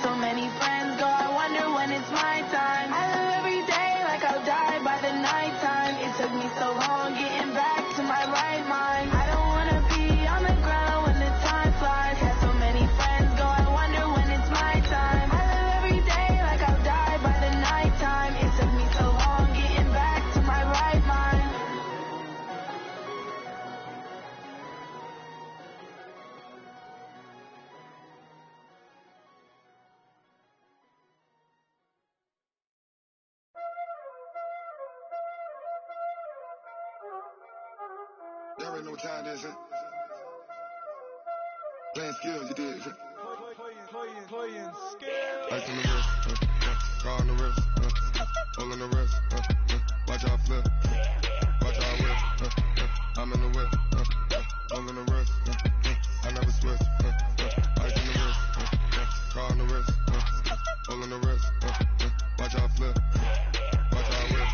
So many friends go, I wonder when it's my time. I live every day like I'll die by the nighttime. It took me so long getting back to my right mind. I don't wanna be on the ground when the time flies. Yeah, so many friends go, I wonder when it's my time. I live every day like I'll die by the nighttime. It took me so long getting back to my right mind. You already know what time it is, huh? Playing skills, you did, huh? Playing skills. Ice on the wrist, car on the wrist, hole on the wrist, watch out flip, watch out whip, I'm in the whip, hole on the wrist, I never switch, ice on the wrist, car on the wrist, hole on the wrist, watch out flip, watch out whip.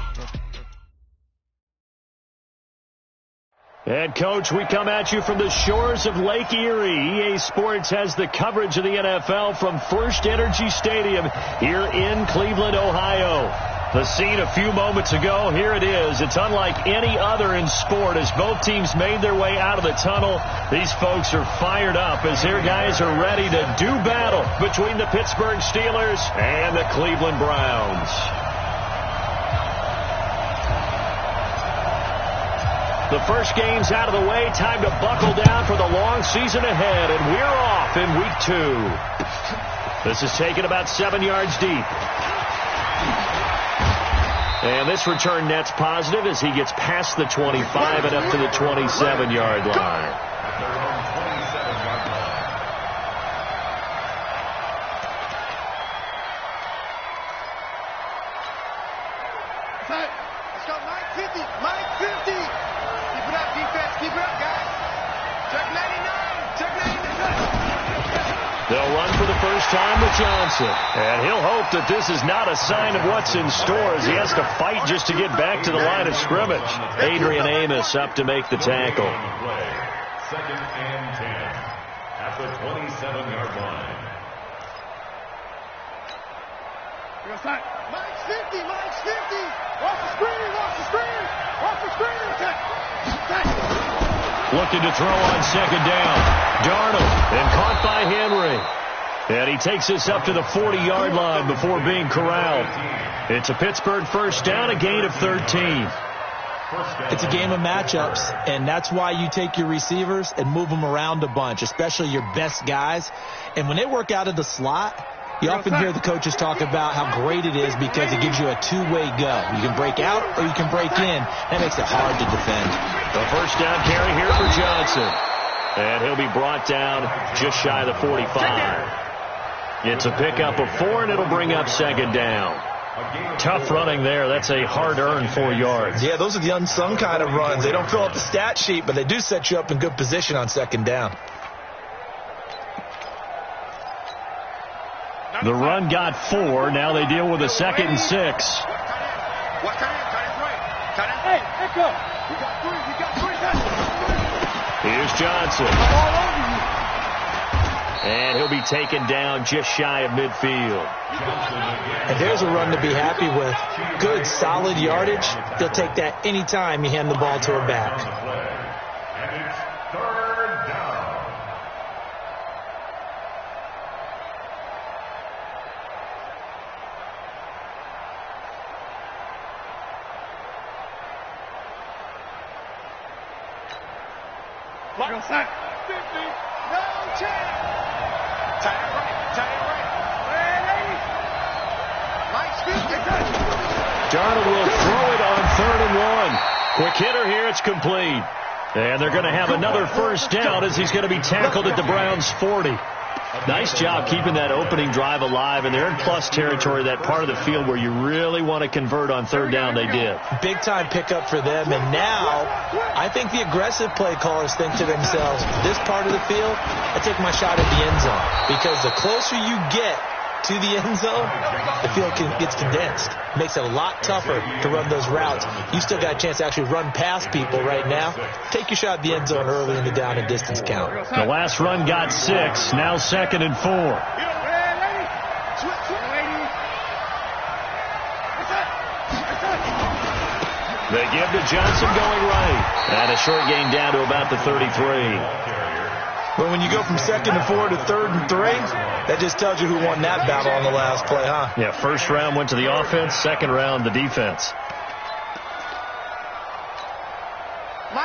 And, Coach, we come at you from the shores of Lake Erie. EA Sports has the coverage of the NFL from First Energy Stadium here in Cleveland, Ohio. The scene a few moments ago, here it is. It's unlike any other in sport as both teams made their way out of the tunnel. These folks are fired up as their guys are ready to do battle between the Pittsburgh Steelers and the Cleveland Browns. The first game's out of the way. Time to buckle down for the long season ahead. And we're off in week 2. This is taken about 7 yards deep. And this return net's positive as he gets past the 25 and up to the 27-yard line. Let's go, Mike 50, Mike 50. Keep it up, defense. Keep it up, guys. Check 99. Check 99. They'll run for the first time with Johnson. And he'll hope that this is not a sign of what's in store as he has to fight just to get back to the line of scrimmage. Adrian Amos up to make the tackle. Second and 10 at the 27-yard line. Mike's 50, Mike's 50. Off the screen, off the screen, off the screen. Looking to throw on second down. Darnold, and caught by Henry. And he takes this up to the 40-yard line before being corralled. It's a Pittsburgh first down, a gain of 13. It's a game of matchups, and that's why you take your receivers and move them around a bunch, especially your best guys. And when they work out of the slot, you often hear the coaches talk about how great it is because it gives you a two-way go. You can break out or you can break in. That makes it hard to defend. The first down carry here for Johnson. And he'll be brought down just shy of the 45. It's a pickup of 4, and it'll bring up second down. Tough running there. That's a hard-earned 4 yards. Yeah, those are the unsung kind of runs. They don't fill up the stat sheet, but they do set you up in good position on second down. The run got 4. Now they deal with a 2nd and 6. Here's Johnson. And he'll be taken down just shy of midfield. And there's a run to be happy with. Good, solid yardage. They'll take that anytime you hand the ball to a back. And it's third down. Lock on sack. 50. No chance. Tight end right. Mike's 50. Darnold will throw it on 3rd and 1. Quick hitter here. It's complete. And they're going to have another first down as he's going to be tackled at the Browns' 40. Nice job keeping that opening drive alive, and they're in plus territory, that part of the field where you really want to convert on 3rd down. They did. Big-time pickup for them, and now I think the aggressive play callers think to themselves, this part of the field, I take my shot at the end zone, because the closer you get to the end zone, the field gets condensed. Makes it a lot tougher to run those routes. You still got a chance to actually run past people right now. Take your shot at the end zone early in the down and distance count. The last run got 6. Now 2nd and 4. They give to Johnson going right. And a short gain down to about the 33. Well, when you go from 2nd and 4 to 3rd and 3, that just tells you who won that battle on the last play, huh? Yeah, first round went to the offense, second round the defense.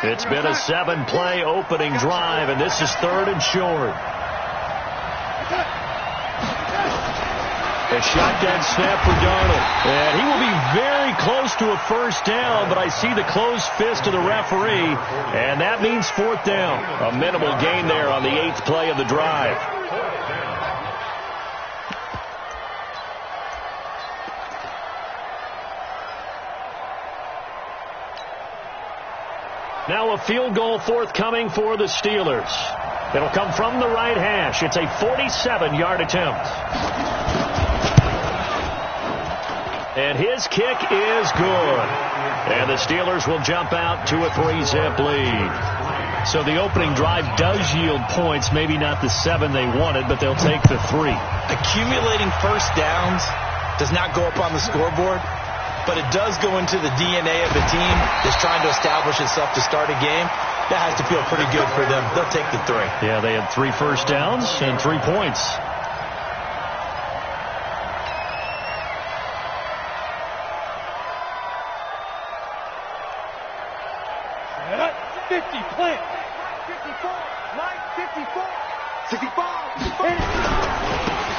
It's been a 7-play opening drive, and this is 3rd and short. A shotgun snap for Darnold. And he will be very close to a first down, but I see the closed fist of the referee, and that means 4th down. A minimal gain there on the 8th play of the drive. Now a field goal forthcoming for the Steelers. It'll come from the right hash. It's a 47-yard attempt. And his kick is good. And the Steelers will jump out to a 3-zip lead. So the opening drive does yield points. Maybe not the 7 they wanted, but they'll take the 3. Accumulating first downs does not go up on the scoreboard, but it does go into the DNA of the team that's trying to establish itself to start a game. That has to feel pretty good for them. They'll take the 3. Yeah, they had 3 first downs and 3 points.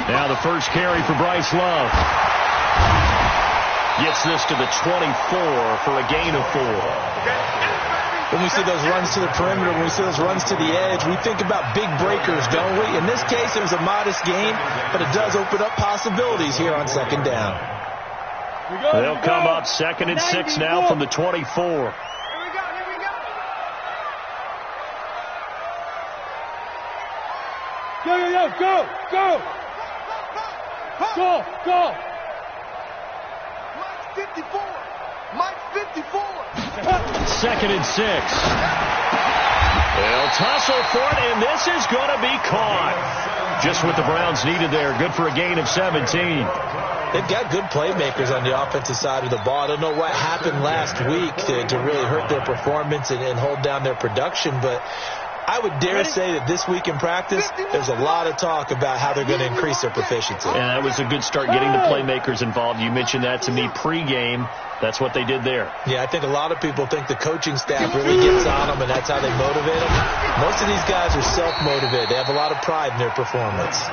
Now the first carry for Bryce Love. Gets this to the 24 for a gain of 4. When we see those runs to the perimeter, when we see those runs to the edge, we think about big breakers, don't we? In this case, it was a modest gain, but it does open up possibilities here on 2nd down. They'll come up 2nd and 6 now from the 24. Go! Mike 54. 2nd and 6. They'll tussle for it, and this is going to be caught. Just what the Browns needed there. Good for a gain of 17. They've got good playmakers on the offensive side of the ball. I don't know what happened last week to really hurt their performance and hold down their production, but I would dare say that this week in practice, there's a lot of talk about how they're going to increase their proficiency. And that was a good start getting the playmakers involved. You mentioned that to me pregame. That's what they did there. Yeah, I think a lot of people think the coaching staff really gets on them, and that's how they motivate them. Most of these guys are self-motivated. They have a lot of pride in their performance.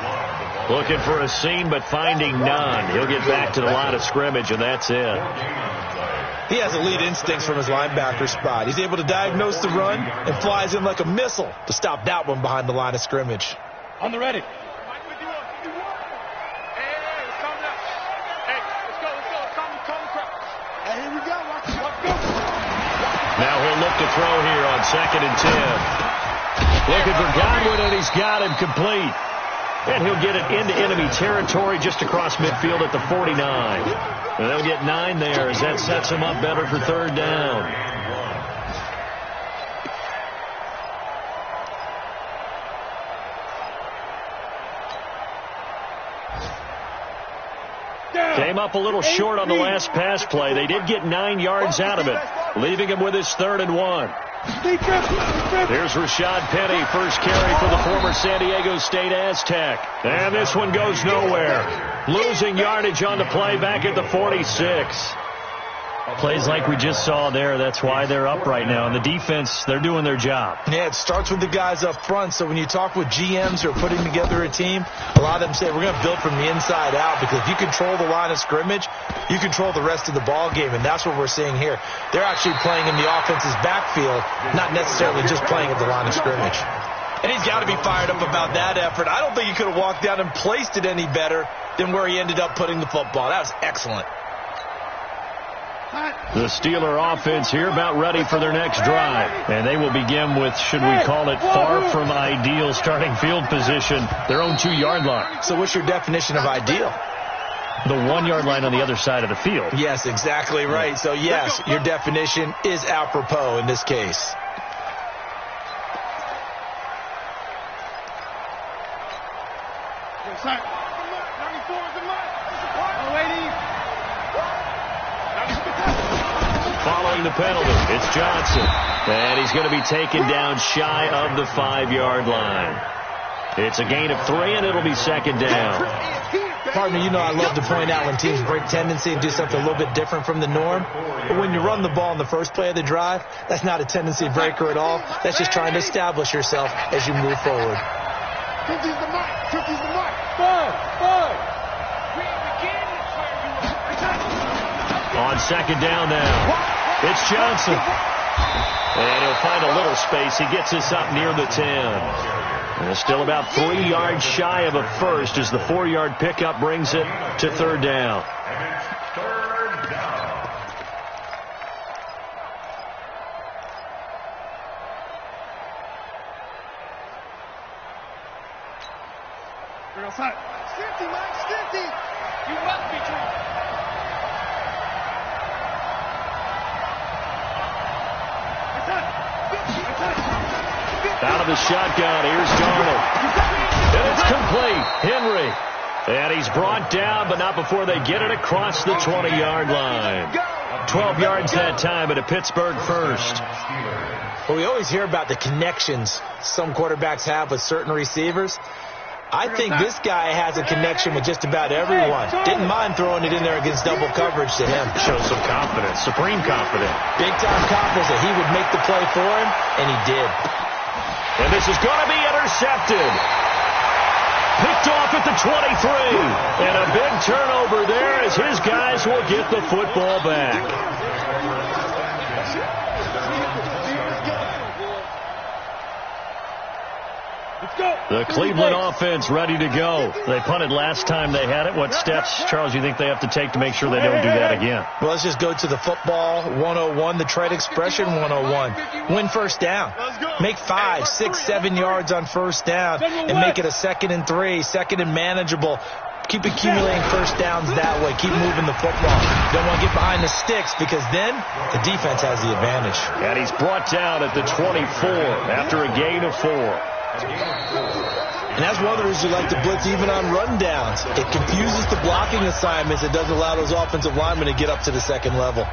Looking for a seam, but finding none. He'll get back to the line of scrimmage, and that's it. He has elite instincts from his linebacker spot. He's able to diagnose the run and flies in like a missile to stop that one behind the line of scrimmage. On the ready. Now he'll look to throw here on 2nd and 10. Looking for Godwin, and he's got him complete. And he'll get it into enemy territory just across midfield at the 49. And they'll get 9 there as that sets him up better for 3rd down. Came up a little short on the last pass play. They did get 9 yards out of it, leaving him with his 3rd and 1. Here's Rashad Penny, first carry for the former San Diego State Aztec. And this one goes nowhere. Losing yardage on the play back at the 46. Plays like we just saw there. That's why they're up right now. And the defense, they're doing their job. Yeah, it starts with the guys up front. So when you talk with GMs who are putting together a team, a lot of them say we're going to build from the inside out, because if you control the line of scrimmage, you control the rest of the ball game. And that's what we're seeing here. They're actually playing in the offense's backfield, not necessarily just playing at the line of scrimmage. And he's got to be fired up about that effort. I don't think he could have walked down and placed it any better than where he ended up putting the football. That was excellent. The Steeler offense here about ready for their next drive. And they will begin with, should we call it, far from ideal starting field position, their own 2-yard line. So what's your definition of ideal? The 1-yard line on the other side of the field. Yes, exactly right. So, yes, your definition is apropos in this case. following the penalty. It's Johnson. And he's going to be taken down shy of the 5-yard line. It's a gain of 3, and it'll be second down. Partner, you know I love to point out when teams break tendency and do something a little bit different from the norm. But when you run the ball in the first play of the drive, that's not a tendency breaker at all. That's just trying to establish yourself as you move forward. 50's the mark. 50's the mark. On second down now, it's Johnson. And he'll find a little space. He gets us up near the 10. And still about 3 yards shy of a first as the 4-yard pickup brings it to third down. And it's third down. We're outside. Safety, Mike, safety. You must be true. Out of the shotgun, here's Darnold. And it's complete. Henry. And he's brought down, but not before they get it across the 20-yard line. 12 yards that time, and a Pittsburgh first. Well, we always hear about the connections some quarterbacks have with certain receivers. I think this guy has a connection with just about everyone. Didn't mind throwing it in there against double coverage to him. Shows some confidence, supreme confidence. Big-time confidence that he would make the play for him, and he did. And this is going to be intercepted. Picked off at the 23. And a big turnover there as his guys will get the football back. The Cleveland offense ready to go. They punted last time they had it. What steps, Charles, you think they have to take to make sure they don't do that again? Well, let's just go to the football 101, the trade expression 101. Win first down. Make 5, 6, 7 yards on first down and make it a 2nd and 3, 2nd and manageable. Keep accumulating first downs that way. Keep moving the football. Don't want to get behind the sticks because then the defense has the advantage. And he's brought down at the 24 after a gain of 4. And that's one of the reasons you like to blitz even on rundowns. It confuses the blocking assignments. It doesn't allow those offensive linemen to get up to the second level.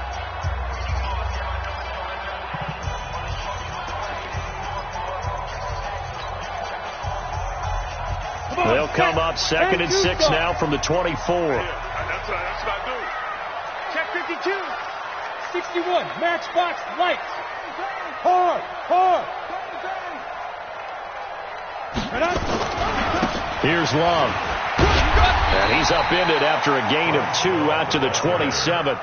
They'll come up 2nd and 6 now from the 24. That's what I do. Check 52. 61. Matchbox lights. Hard. Here's Love. And he's upended after a gain of 2 out to the 27.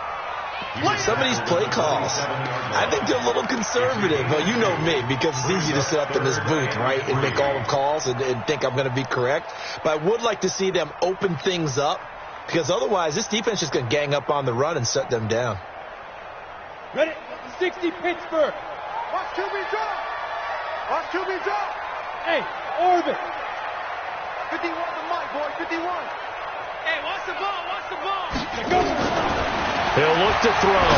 Some of these play calls, I think they're a little conservative. Well, you know me, because it's easy to sit up in this booth, right, and make all the calls and think I'm going to be correct. But I would like to see them open things up, because otherwise this defense is going to gang up on the run and shut them down. Ready? 60 Pittsburgh. Watch QB drop. Watch QB drop. Hey, orbit. 51 the mic, boy. 51. Hey, watch the ball. Go. He'll look to throw.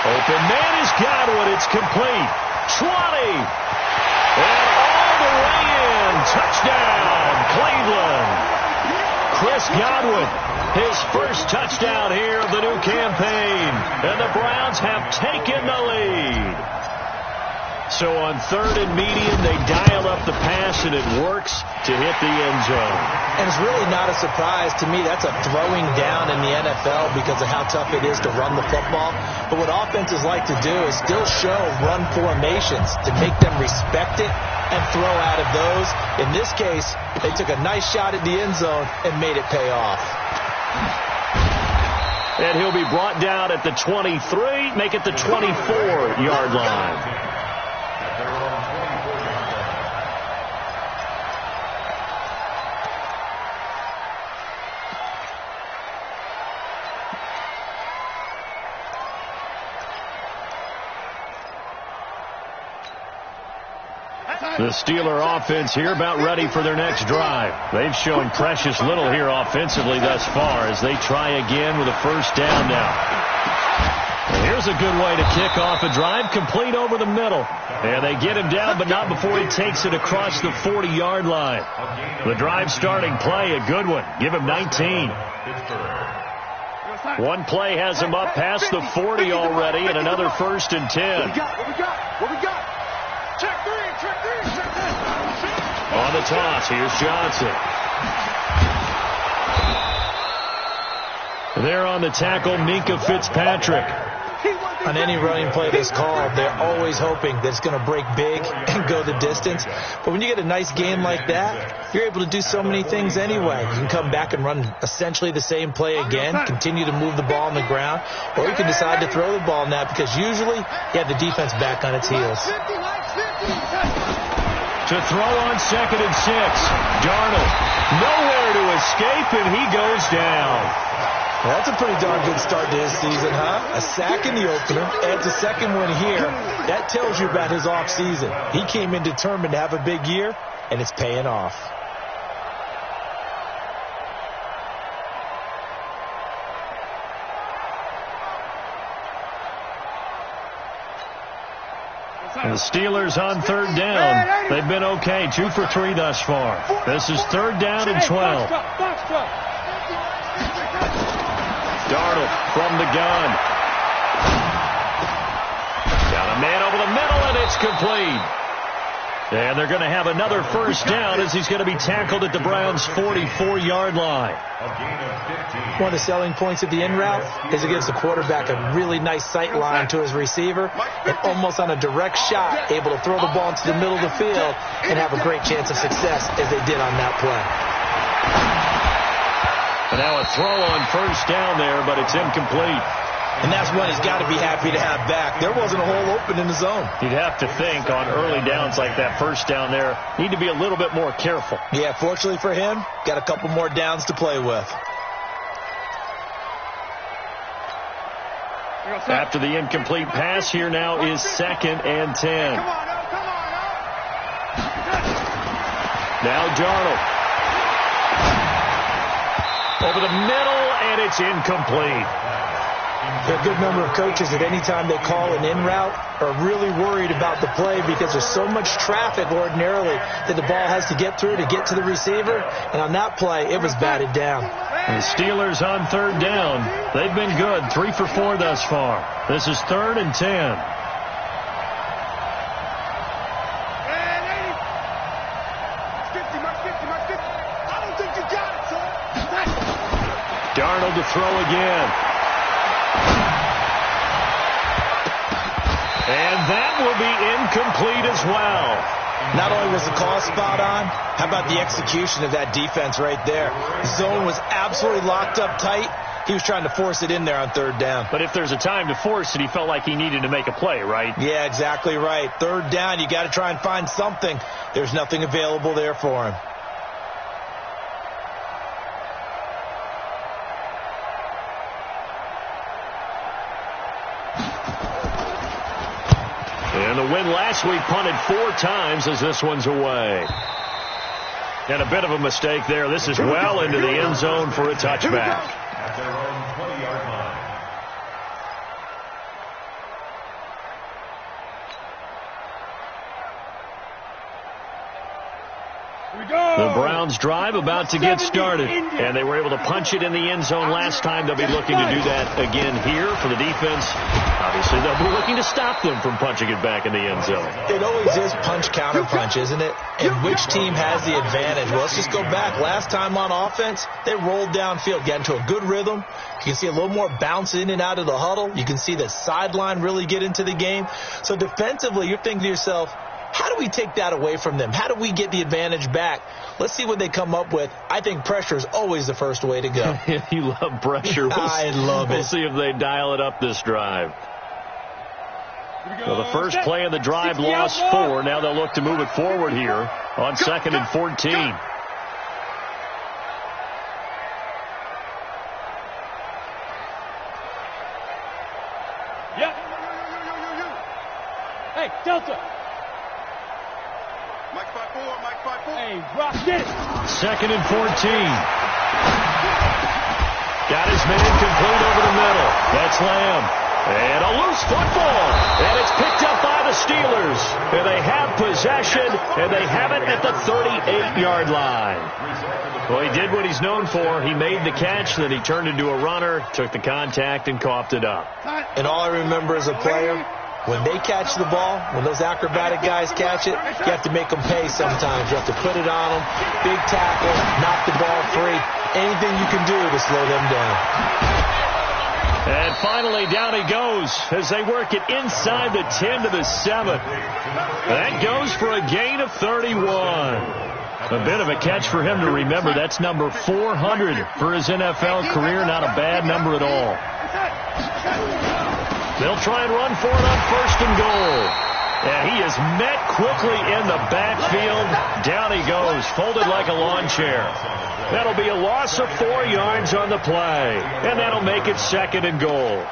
Open man is Godwin. It's complete. 20. And all the way in. Touchdown, Cleveland. Chris Godwin, his first touchdown here of the new campaign. And the Browns have taken the lead. So on 3rd and medium, they dial up the pass, and it works to hit the end zone. And it's really not a surprise to me. That's a throwing down in the NFL because of how tough it is to run the football. But what offenses like to do is still show run formations to make them respect it and throw out of those. In this case, they took a nice shot at the end zone and made it pay off. And he'll be brought down at the 23, make it the 24-yard line. The Steeler offense here about ready for their next drive. They've shown precious little here offensively thus far as they try again with a first down now. And here's a good way to kick off a drive, complete over the middle. And they get him down, but not before he takes it across the 40-yard line. The drive starting play, a good one. Give him 19. One play has him up past the 40 already, and another 1st and 10. What we got? Check three. On the toss, here's Johnson. There on the tackle, Minka Fitzpatrick. On any running play that's called, they're always hoping that it's going to break big and go the distance. But when you get a nice game like that, you're able to do so many things anyway. You can come back and run essentially the same play again, continue to move the ball on the ground, or you can decide to throw the ball in that because usually you have the defense back on its heels. To throw on 2nd and 6. Darnold nowhere to escape, and he goes down. That's a pretty darn good start to his season, huh? A sack in the opener, adds a second one here. That tells you about his offseason. He came in determined to have a big year, and it's paying off. And the Steelers on 3rd down. They've been okay, 2 for 3 thus far. This is 3rd down and 12. Darnold from the gun. Got a man over the middle, and it's complete. And they're going to have another 1st down as he's going to be tackled at the Browns' 44-yard line. One of the selling points of the in route is it gives the quarterback a really nice sight line to his receiver and almost on a direct shot able to throw the ball into the middle of the field and have a great chance of success as they did on that play. And now a throw on 1st down there, but it's incomplete. And that's one he's got to be happy to have back. There wasn't a hole open in the zone. You'd have to think on early downs like that 1st down there, need to be a little bit more careful. Yeah, fortunately for him, got a couple more downs to play with. After the incomplete pass, here now is 2nd and 10. Now Darnold. Over the middle, and it's incomplete. There are a good number of coaches at any time they call an in route are really worried about the play because there's so much traffic ordinarily that the ball has to get through to get to the receiver. And on that play, it was batted down. And the Steelers on 3rd down. They've been good, 3 for 4 thus far. This is 3rd and 10. Darnold to throw again. And that will be incomplete as well. Not only was the call spot on, how about the execution of that defense right there? The zone was absolutely locked up tight. He was trying to force it in there on 3rd down. But if there's a time to force it, he felt like he needed to make a play, right? Yeah, exactly right. 3rd down, you got to try and find something. There's nothing available there for him. And the win last week punted 4 times as this one's away. And a bit of a mistake there. This is well into the end zone for a touchback. At their own 20-yard line. The Browns drive about to get started, and they were able to punch it in the end zone last time. They'll be looking to do that again here for the defense. Obviously, they'll be looking to stop them from punching it back in the end zone. It always is punch-counter-punch, isn't it? And which team has the advantage? Well, let's just go back. Last time on offense, they rolled downfield, got into a good rhythm. You can see a little more bounce in and out of the huddle. You can see the sideline really get into the game. So defensively, you're thinking to yourself, how do we take that away from them? How do we get the advantage back? Let's see what they come up with. I think pressure is always the first way to go. You love pressure. I love it. We'll see if they dial it up this drive. Well, the first play of the drive lost 4. Now they'll look to move it forward here on 2nd and 14. Yep. Hey, Delta. Mike 5-4, Mike 5-4. Hey, Rock, get it. 2nd and 14. Got his man complete over the middle. That's Lamb. And a loose football. And it's picked up by the Steelers. And they have possession, and they have it at the 38-yard line. Well, he did what he's known for. He made the catch, then he turned into a runner, took the contact, and coughed it up. And all I remember as a player, when they catch the ball, when those acrobatic guys catch it, you have to make them pay sometimes. You have to put it on them, big tackle, knock the ball free. Anything you can do to slow them down. And finally, down he goes as they work it inside the 10 to the 7. That goes for a gain of 31. A bit of a catch for him to remember. That's number 400 for his NFL career. Not a bad number at all. They'll try and run for it on 1st and goal. And he is met quickly in the backfield. Down he goes, folded like a lawn chair. That'll be a loss of 4 yards on the play. And that'll make it 2nd and goal.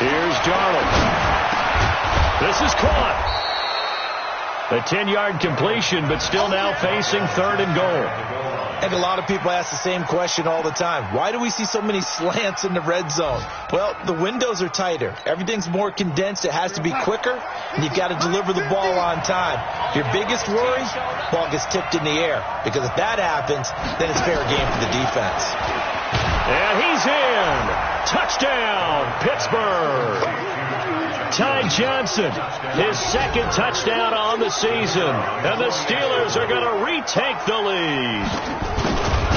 Here's Darnold. This is caught. A 10-yard completion, but still now facing 3rd and goal. I think a lot of people ask the same question all the time. Why do we see so many slants in the red zone? Well, the windows are tighter. Everything's more condensed. It has to be quicker, and you've got to deliver the ball on time. Your biggest worry, ball gets tipped in the air. Because if that happens, then it's fair game for the defense. And he's in. Touchdown, Pittsburgh. Ty Johnson, his 2nd touchdown on the season. And the Steelers are going to retake the lead.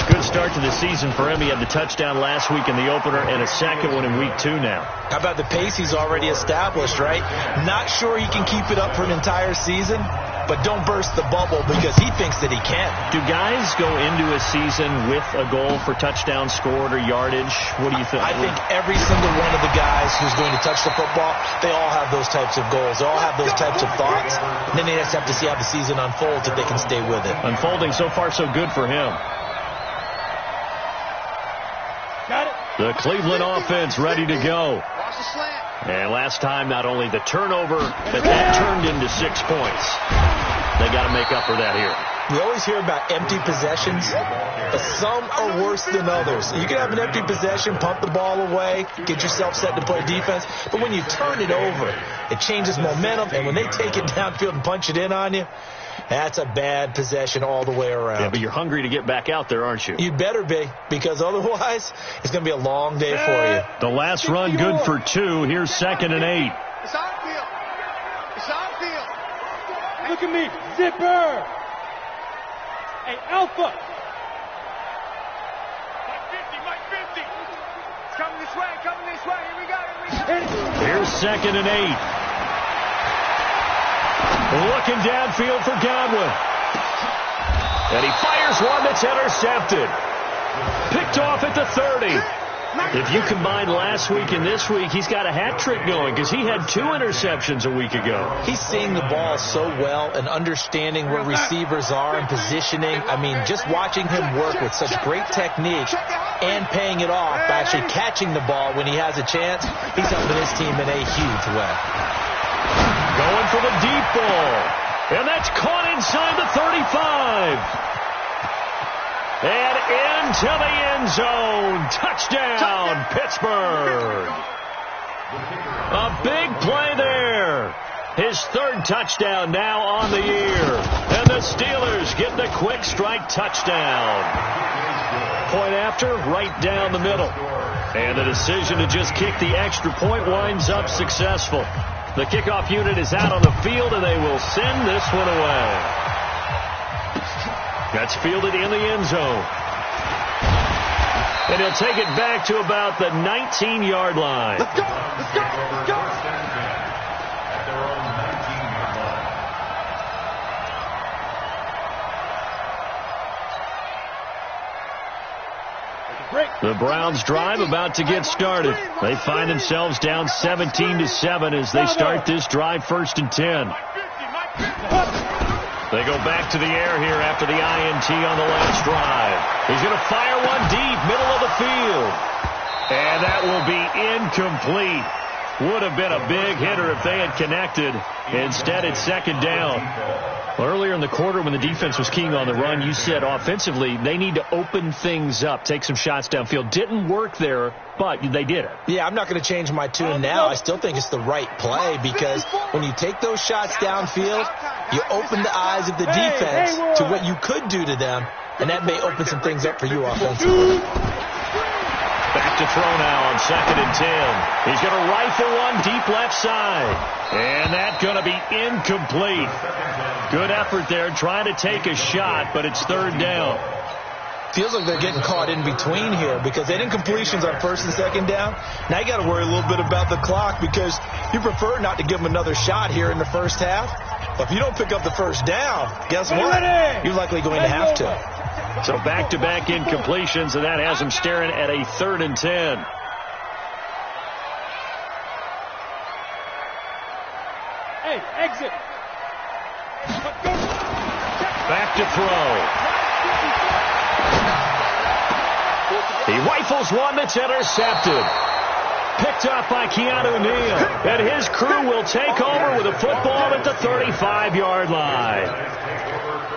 Good start to the season for him. He had the touchdown last week in the opener and a 2nd one in week 2 now. How about the pace he's already established, right? Not sure he can keep it up for an entire season, but don't burst the bubble because he thinks that he can. Do guys go into a season with a goal for touchdown scored or yardage? What do you think? I think every single one of the guys who's going to touch the football, they all have those types of goals. They all have those types of thoughts. And then they just have to see how the season unfolds if they can stay with it. Unfolding so far so good for him. Got it. The Cleveland offense ready to go. And last time, not only the turnover, but that turned into 6 points. They got to make up for that here. We always hear about empty possessions, but some are worse than others. You can have an empty possession, pump the ball away, get yourself set to play defense, but when you turn it over, it changes momentum, and when they take it downfield and punch it in on you, that's a bad possession all the way around. Yeah, but you're hungry to get back out there, aren't you? You better be, because otherwise, it's going to be a long day for you. The last run good for 2. Here's 2nd and 8. It's on field. It's on field. Look at me. Zipper. Hey, Alpha. Mike 50. It's coming this way. Here we go. Here's 2nd and 8. Looking downfield for Godwin. And he fires one that's intercepted. Picked off at the 30. If you combine last week and this week, he's got a hat trick going because he had 2 interceptions a week ago. He's seeing the ball so well and understanding where receivers are and positioning. I mean, just watching him work with such great technique and paying it off by actually catching the ball when he has a chance, he's helping his team in a huge way. Going for the deep ball. And that's caught inside the 35. And into the end zone. Touchdown, Pittsburgh. A big play there. His 3rd touchdown now on the year. And the Steelers get the quick strike touchdown. Point after, right down the middle. And the decision to just kick the extra point winds up successful. The kickoff unit is out on the field, and they will send this one away. That's fielded in the end zone. And he'll take it back to about the 19-yard line. Let's go. Let's go. Let's go. At their own 19-yard line. The Browns drive about to get started. They find themselves down 17-7 as they start this drive 1st and 10. They go back to the air here after the INT on the last drive. He's going to fire one deep, middle of the field. And that will be incomplete. Would have been a big hitter if they had connected. Instead, it's second down. Well, earlier in the quarter when the defense was keying on the run, you said offensively they need to open things up, take some shots downfield. Didn't work there, but they did it. Yeah, I'm not going to change my tune now. I still think it's the right play because when you take those shots downfield, you open the eyes of the defense to what you could do to them, and that may open some things up for you offensively. Back to throw now on 2nd and 10. He's going to rifle one deep left side. And that's going to be incomplete. Good effort there trying to take a shot, but it's 3rd down. Feels like they're getting caught in between here because they didn't completions on 1st and 2nd down. Now you got to worry a little bit about the clock because you prefer not to give them another shot here in the first half. But if you don't pick up the 1st down, guess what? You're likely going to have to. So back-to-back incompletions, and that has them staring at a 3rd and 10. Hey, exit. Back to throw. He rifles one that's intercepted. Picked up by Keanu Neal. And his crew will take over with a football at the 35-yard line.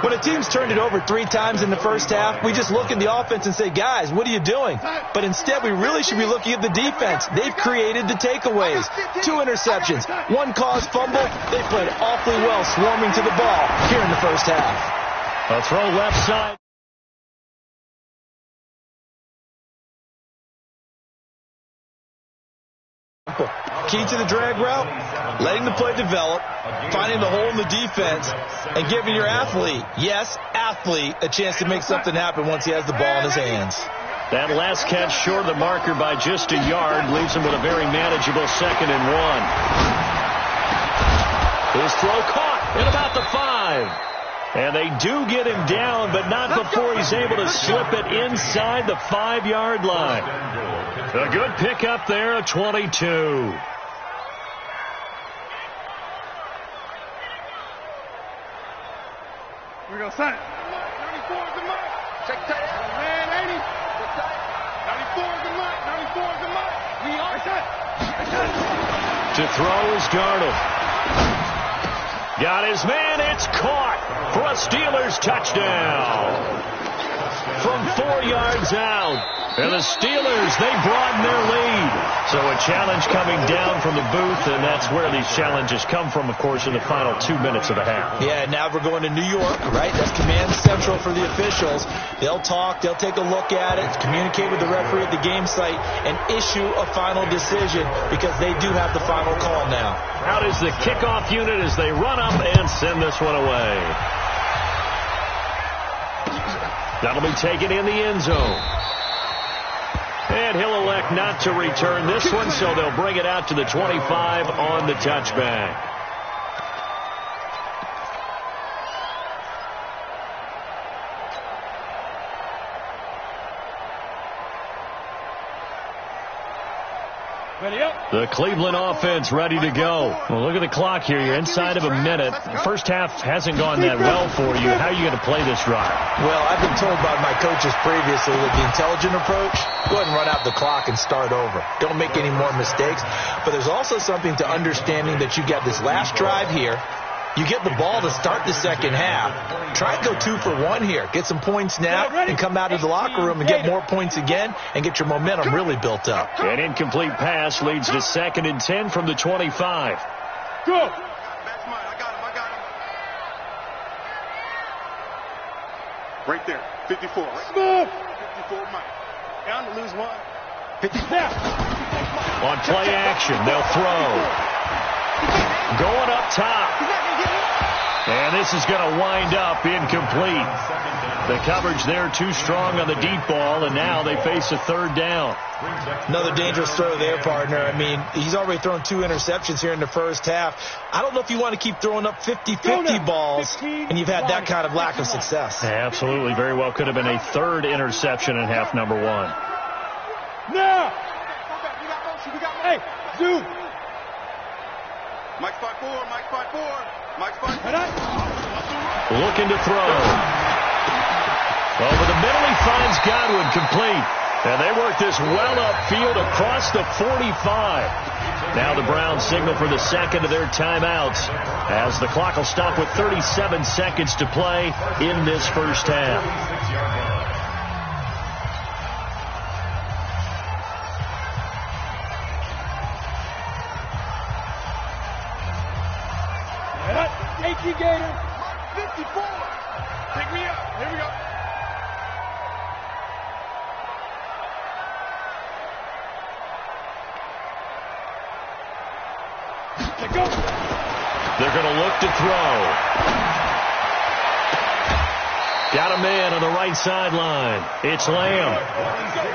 When a team's turned it over 3 times in the first half, we just look at the offense and say, guys, what are you doing? But instead, we really should be looking at the defense. They've created the takeaways. 2 interceptions, 1 caused fumble. They played awfully well swarming to the ball here in the first half. A throw left side. Key to the drag route, letting the play develop, finding the hole in the defense, and giving your athlete, yes, athlete, a chance to make something happen once he has the ball in his hands. That last catch short of the marker by just a yard leaves him with a very manageable 2nd and 1. His throw caught at about the 5. And they do get him down, but not before he's able to slip it inside the 5-yard line. A good pickup there at 22. We're going to sign it. 94 is the mark. Check tight end. Man, ain't he? 94 is the mark. 94 is the mark. We are set. To throw is Darnold. Got his man. It's caught for a Steelers touchdown. From 4 yards out. And the Steelers, they broaden their lead. So a challenge coming down from the booth, and that's where these challenges come from, of course, in the final 2 minutes of the half. Yeah, now we're going to New York, right? That's command central for the officials. They'll talk, they'll take a look at it, communicate with the referee at the game site, and issue a final decision because they do have the final call now. Out is the kickoff unit as they run up and send this one away. That'll be taken in the end zone. And he'll elect not to return this one, so they'll bring it out to the 25 on the touchback. The Cleveland offense ready to go. Well, look at the clock here. You're inside of a minute. The first half hasn't gone that well for you. How are you going to play this drive? Well, I've been told by my coaches previously that the intelligent approach, go ahead and run out the clock and start over. Don't make any more mistakes. But there's also something to understanding that you got this last drive here. You get the ball to start the second half. Try and go 2 for 1 here. Get some points now and come out of the locker room and get more points again and get your momentum really built up. An incomplete pass leads to 2nd and 10 from the 25. Go! That's mine. I got him. Right there. 54. Right? Move! 54, Mike. Down to lose 1. 54. On play action, they'll throw. Going up top. And this is going to wind up incomplete. The coverage there too strong on the deep ball, and now they face a 3rd down. Another dangerous throw there, partner. I mean, he's already thrown 2 interceptions here in the first half. I don't know if you want to keep throwing up 50-50 balls, and you've had that kind of lack of success. Absolutely. Very well could have been a 3rd interception in half number 1. Now! Hey, zoom! Mike 5-4. Mike 5-4. Mike 5-4. Looking to throw. Over the middle, he finds Godwin complete. And they work this well upfield across the 45. Now the Browns signal for the second of their timeouts as the clock will stop with 37 seconds to play in this first half. Take you, Gator. 54. Pick me up. Here we go. Go. They're going to look to throw. Got a man on the right sideline. It's Lamb.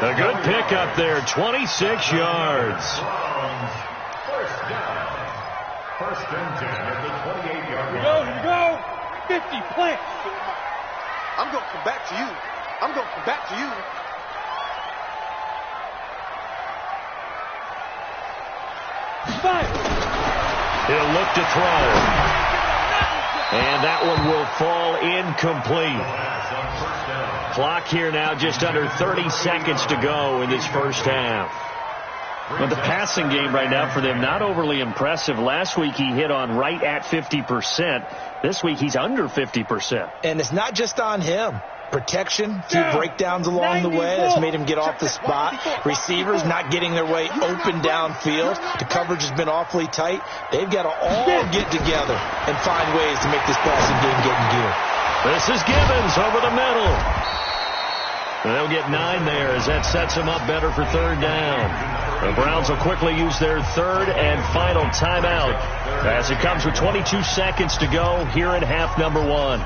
A good pickup there, 26 yards. First and 10 at the 28-yard line. Here we go. 50, plant. I'm going to come back to you. I'm going to come back to you. He'll look to throw. And that one will fall incomplete. Clock here now just under 30 seconds to go in this first half. But the passing game right now for them, not overly impressive. Last week he hit on right at 50%. This week he's under 50%. And it's not just on him. Protection, a few breakdowns along the way that's made him get off the spot. Receivers not getting their way open downfield. The coverage has been awfully tight. They've got to all get together and find ways to make this passing game get in gear. This is Gibbons over the middle. They'll get 9 there as that sets them up better for third down. The Browns will quickly use their third and final timeout as it comes with 22 seconds to go here in half number 1.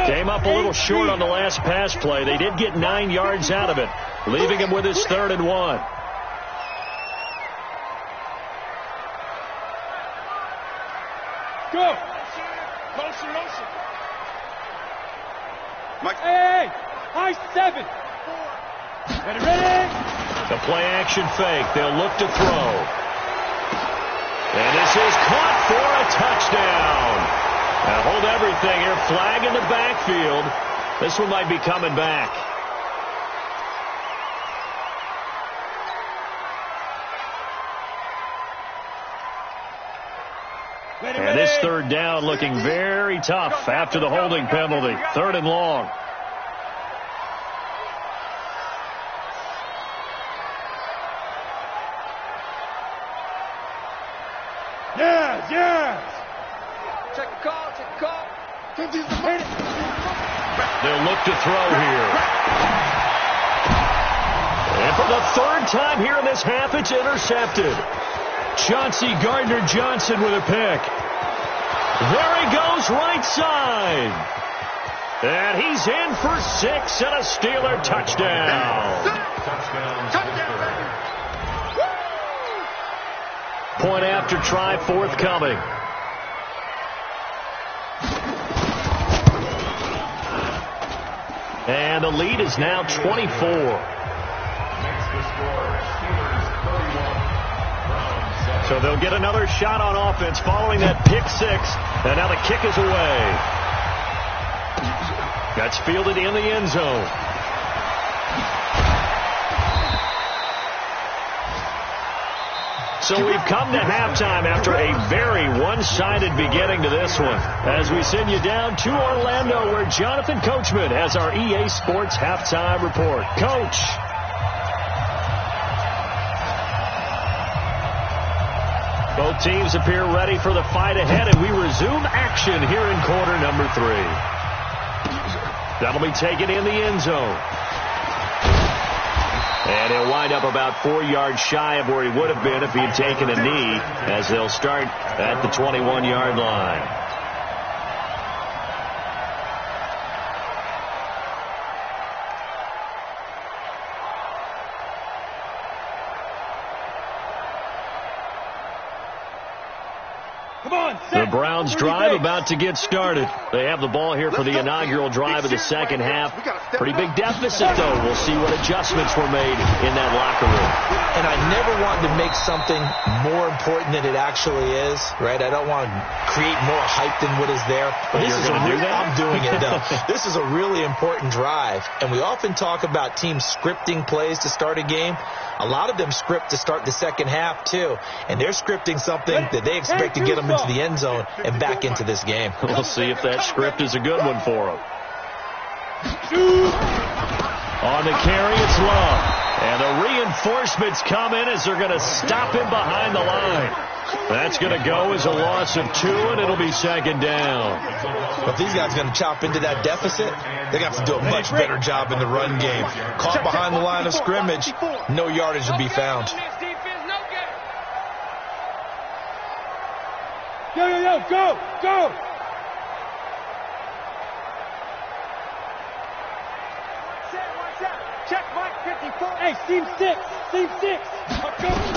Came up a little short on the last pass play. They did get 9 yards out of it, leaving him with his 3rd and 1. Go. Closer. Mike. Hey. High 7. Ready. The play action fake. They'll look to throw. And this is caught for a touchdown. Now hold everything here. Flag in the backfield. This one might be coming back. And this third down looking very tough after the holding penalty. 3rd and long. Yes. Check the call. They'll look to throw here. And for the 3rd time here in this half, it's intercepted. Chauncey Gardner-Johnson with a pick. There he goes, right side. And he's in for 6 and a Steeler touchdown. Point after try forthcoming. And the lead is now 24. So they'll get another shot on offense following that pick 6. And now the kick is away. That's fielded in the end zone. So we've come to halftime after a very one-sided beginning to this one, as we send you down to Orlando, where Jonathan Coachman has our EA Sports halftime report. Coach. Both teams appear ready for the fight ahead, and we resume action here in quarter number 3. That'll be taken in the end zone. And he'll wind up about 4 yards shy of where he would have been if he had taken a knee, as they'll start at the 21-yard line. The Browns drive about to get started. They have the ball here for the inaugural drive of the second half. Pretty big deficit, though. We'll see what adjustments were made in that locker room. And I never want to make something more important than it actually is, right? I don't want to create more hype than what is there. But You're going to do that? I'm doing it, though. This is a really important drive. And we often talk about teams scripting plays to start a game. A lot of them script to start the second half, too. And they're scripting something that they expect to get them into the end zone and back into this game. We'll see if that script is a good one for them. On the carry, it's Love. And the reinforcements come in as they're going to stop him behind the line. That's going to go as a loss of 2, and it'll be second down. But if these guys are going to chop into that deficit, they're going to have to do a much better job in the run game. Caught behind the line of scrimmage, no yardage to be found. Go! Check Mike 54. Hey, seam 6.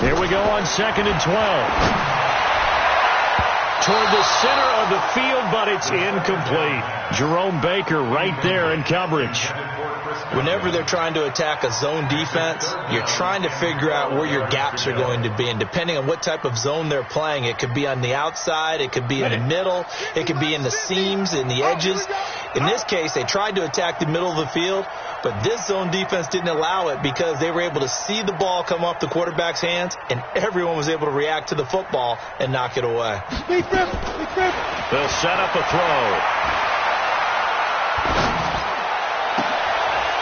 Here we go on 2nd and 12. Toward the center of the field, but it's incomplete. Jerome Baker right there in coverage. Whenever they're trying to attack a zone defense, you're trying to figure out where your gaps are going to be. And depending on what type of zone they're playing, it could be on the outside, it could be in the middle, it could be in the seams, in the edges. In this case, they tried to attack the middle of the field, but this zone defense didn't allow it because they were able to see the ball come off the quarterback's hands, and everyone was able to react to the football and knock it away. They'll set up a throw.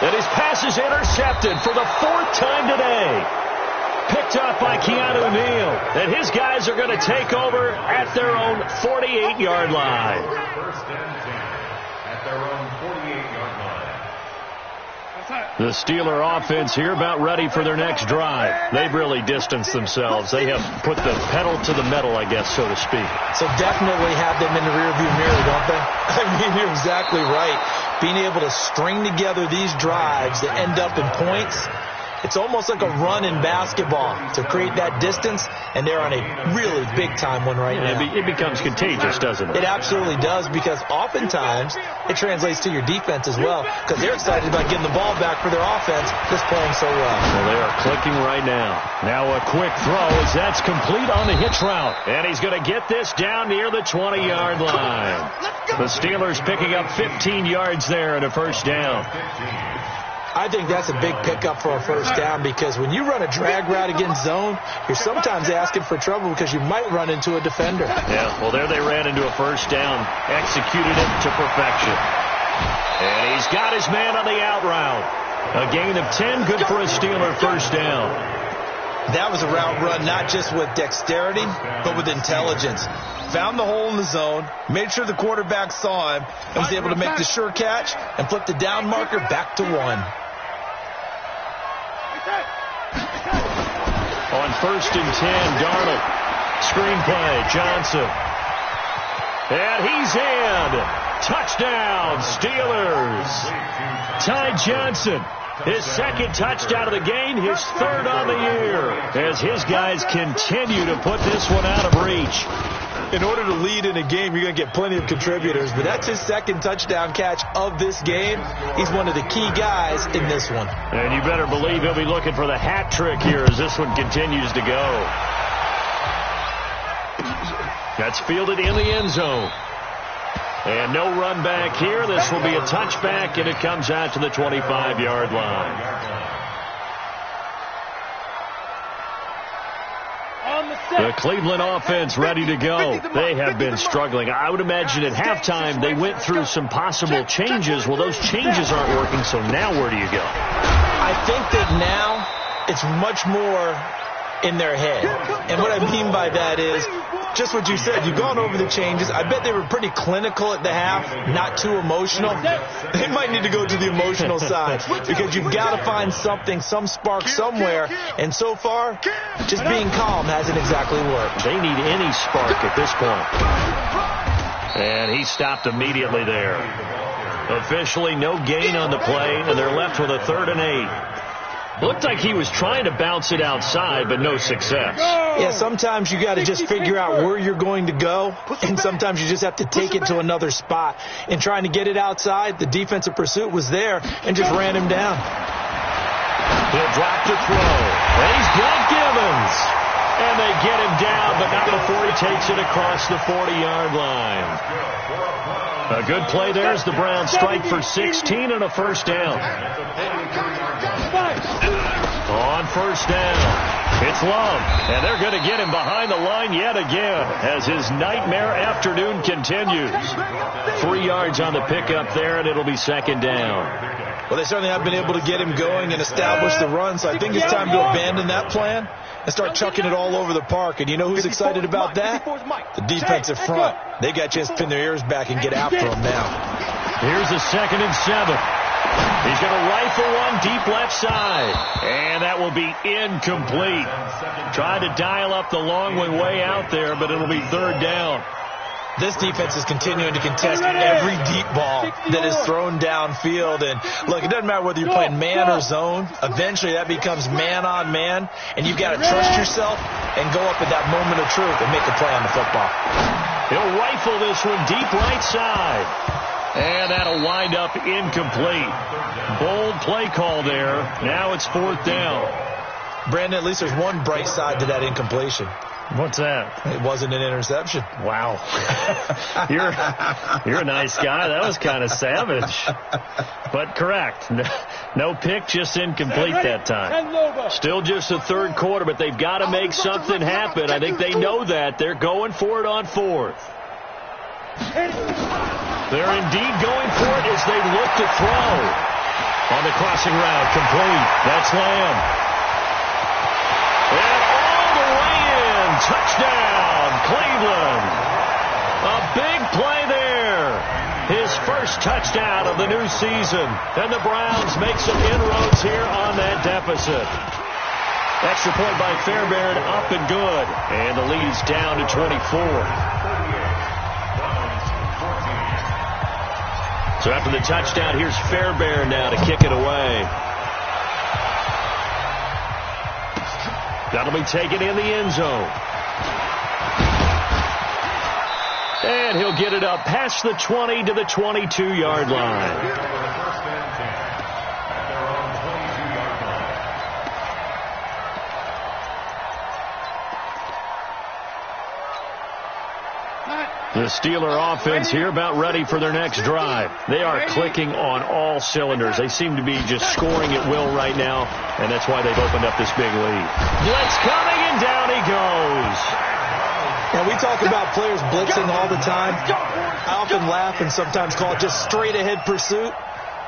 And his pass is intercepted for the 4th time today. Picked up by Keanu Neal. And his guys are going to take over at their own 48-yard line. First and 10 at their own 48-yard line. The Steeler offense here about ready for their next drive. They've really distanced themselves. They have put the pedal to the metal, I guess, so to speak. So definitely have them in the rearview mirror, don't they? I mean, you're exactly right. Being able to string together these drives that end up in points, it's almost like a run in basketball to create that distance, and they're on a really big-time one right now. It becomes contagious, doesn't it? It absolutely does, because oftentimes it translates to your defense as well, because they're excited about getting the ball back for their offense that's playing so well. Well, they are clicking right now. Now a quick throw as that's complete on the hitch route. And he's going to get this down near the 20-yard line. The Steelers picking up 15 yards there and a first down. I think that's a big pickup for a first down, because when you run a drag route against zone, you're sometimes asking for trouble because you might run into a defender. Yeah, well, there they ran into a first down, executed it to perfection. And he's got his man on the out route. A gain of 10, good for a Steeler first down. That was a route run not just with dexterity, but with intelligence. Found the hole in the zone, made sure the quarterback saw him, and was able to make the sure catch and flip the down marker back to 1. On 1st and 10, Darnold. Screenplay, Johnson. And he's in. Touchdown, Steelers. Ty Johnson. His 2nd touchdown of the game, his 3rd on the year, as his guys continue to put this one out of reach. In order to lead in a game, you're going to get plenty of contributors, but that's his 2nd touchdown catch of this game. He's one of the key guys in this one. And you better believe he'll be looking for the hat trick here as this one continues to go. That's fielded in the end zone. And no run back here. This will be a touchback, and it comes out to the 25-yard line. The Cleveland offense ready to go. They have been struggling. I would imagine at halftime they went through some possible changes. Well, those changes aren't working, so now where do you go? I think that now it's much more in their head. And what I mean by that is just what you said. You've gone over the changes. I bet they were pretty clinical at the half, not too emotional. They might need to go to the emotional side, because you've got to find something, some spark somewhere. And so far, just being calm hasn't exactly worked. They need any spark at this point. And he stopped immediately there. Officially no gain on the play, and they're left with a 3rd and 8. Looked like he was trying to bounce it outside, but no success. Yeah, sometimes you got to just figure out where you're going to go, and sometimes you just have to take it to another spot. In trying to get it outside, the defensive pursuit was there and just ran him down. He'll drop to throw, and he's got Givens. And they get him down, but not before he takes it across the 40-yard line. A good play there as the Browns strike for 16 and a first down. On first down, it's Love, and they're going to get him behind the line yet again as his nightmare afternoon continues. 3 yards on the pickup there, and it'll be second down. Well, they certainly have been able to get him going and establish the run, so I think it's time to abandon that plan and start chucking it all over the park. And you know who's excited about that? The defensive front. They got a chance to pin their ears back and get after him now. Here's a 2nd and 7. He's going to rifle one deep left side, and that will be incomplete. Tried to dial up the long way out there, but it'll be third down. This defense is continuing to contest every deep ball that is thrown downfield. And, look, it doesn't matter whether you're playing man or zone. Eventually that becomes man-on-man, and you've got to trust yourself and go up at that moment of truth and make a play on the football. He'll rifle this one deep right side. And that'll wind up incomplete. Bold play call there. Now it's 4th down. Brandon, at least there's one bright side to that incompletion. What's that? It wasn't an interception. Wow. You're a nice guy. That was kind of savage. But correct. No pick, just incomplete that time. Still just the third quarter, but they've got to make something happen. I think they know that. They're going for it on 4th. They're indeed going for it as they look to throw. On the crossing route, complete. That's Lamb. And all the way in. Touchdown, Cleveland. A big play there. His first touchdown of the new season. And the Browns make some inroads here on that deficit. Extra point by Fairbairn, up and good. And the lead's down to 24. So after the touchdown, here's Fairbairn now to kick it away. That'll be taken in the end zone. And he'll get it up past the 20 to the 22-yard line. The Steeler offense here about ready for their next drive. They are clicking on all cylinders. They seem to be just scoring at will right now, and that's why they've opened up this big lead. Blitz coming, and down he goes. And we talk about players blitzing all the time. I often laugh and sometimes call it just straight-ahead pursuit.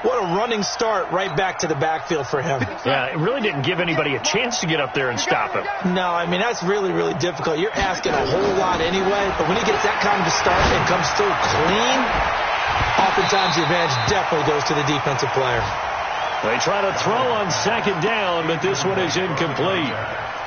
What a running start right back to the backfield for him. Yeah, it really didn't give anybody a chance to get up there and stop him. No, I mean, that's really, really difficult. You're asking a whole lot anyway, but when he gets that kind of a start and comes so clean, oftentimes the advantage definitely goes to the defensive player. They try to throw on 2nd down, but this one is incomplete.